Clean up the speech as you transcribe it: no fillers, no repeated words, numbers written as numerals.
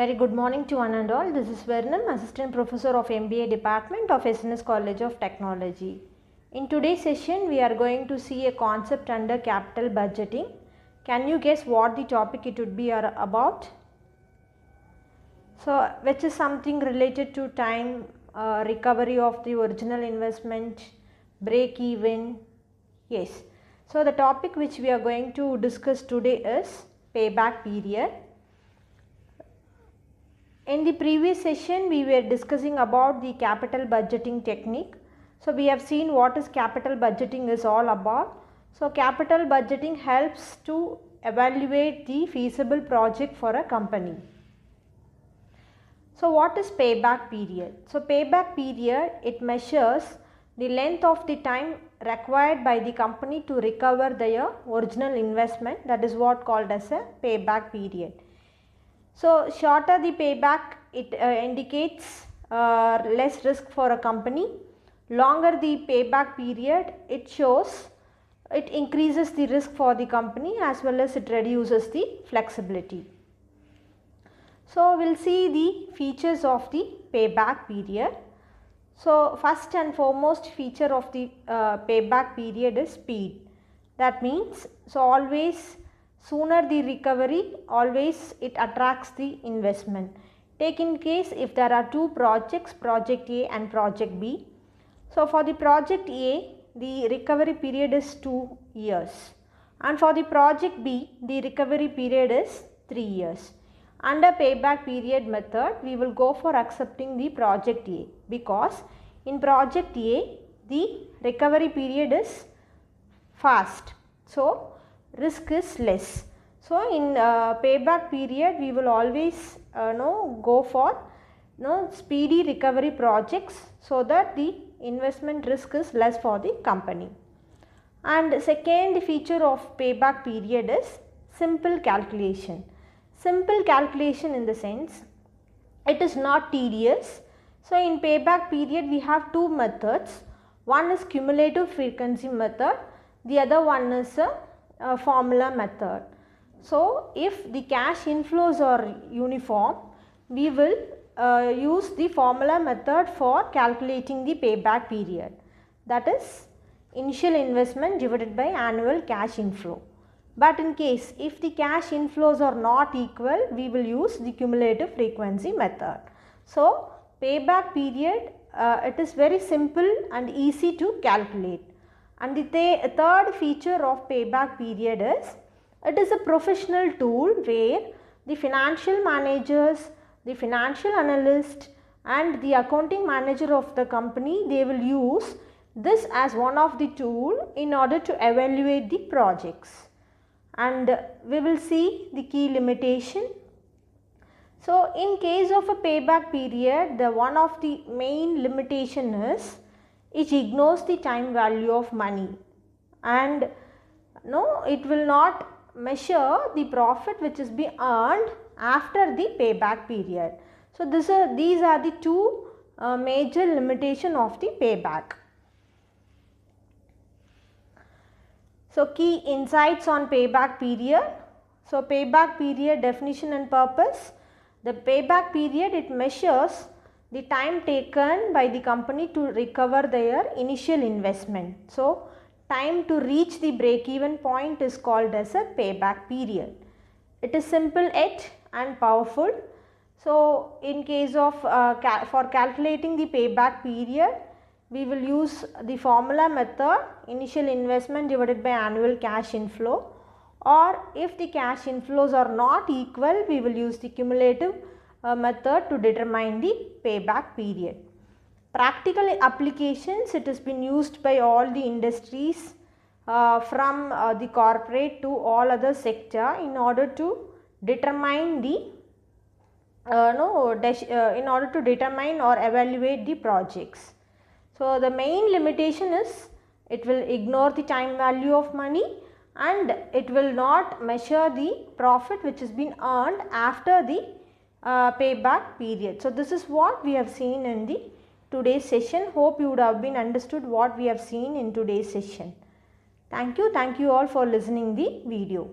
Very good morning to one and all. This is Vernam, Assistant Professor of MBA Department of SNS College of Technology. In today's session, we are going to see a concept under capital budgeting. Can you guess what the topic it would be about? So, which is something related to time, recovery of the original investment, break even. Yes. So, the topic which we are going to discuss today is payback period. In the previous session, we were discussing about the capital budgeting technique. So, we have seen what is capital budgeting is all about. So, capital budgeting helps to evaluate the feasible project for a company. So, what is payback period? So, payback period, it measures the length of the time required by the company to recover their original investment. That is what called as a payback period. So, shorter the payback, it indicates less risk for a company. Longer the payback period, it shows it increases the risk for the company as well as it reduces the flexibility. So, we will see the features of the payback period. So, first and foremost feature of the payback period is speed. That means, so always sooner the recovery, always it attracts the investment. Take in case if there are two projects, project A and project B. So, for the project A, the recovery period is 2 years, and for the project B, the recovery period is 3 years. Under payback period method, we will go for accepting the project A, because in project A, the recovery period is fast. So, risk is less. So, in payback period, we will always go for speedy recovery projects, so that the investment risk is less for the company. And second feature of payback period is simple calculation. Simple calculation in the sense it is not tedious. So, in payback period we have two methods. One is cumulative frequency method, the other one is a formula method. So, if the cash inflows are uniform, we will use the formula method for calculating the payback period, that is initial investment divided by annual cash inflow. But in case if the cash inflows are not equal, we will use the cumulative frequency method. So, payback period it is very simple and easy to calculate. And the third feature of payback period is it is a professional tool where the financial managers, the financial analyst and the accounting manager of the company, they will use this as one of the tool in order to evaluate the projects. And we will see the key limitation. So, in case of a payback period, the one of the main limitation is it ignores the time value of money, and it will not measure the profit which is being earned after the payback period. So, these are the two major limitation of the payback. So, key insights on payback period. So, payback period definition and purpose. The payback period, it measures the time taken by the company to recover their initial investment. So, time to reach the break even point is called as a payback period. It is simple yet and powerful. So, in case of for calculating the payback period, we will use the formula method, initial investment divided by annual cash inflow, or if the cash inflows are not equal, we will use the cumulative method to determine the payback period. Practical applications, it has been used by all the industries from the corporate to all other sector in order to determine the in order to determine or evaluate the projects. So, the main limitation is it will ignore the time value of money and it will not measure the profit which has been earned after the payback period. So, this is what we have seen in the today's session. Hope you would have been understood what we have seen in today's session. Thank you all for listening the video.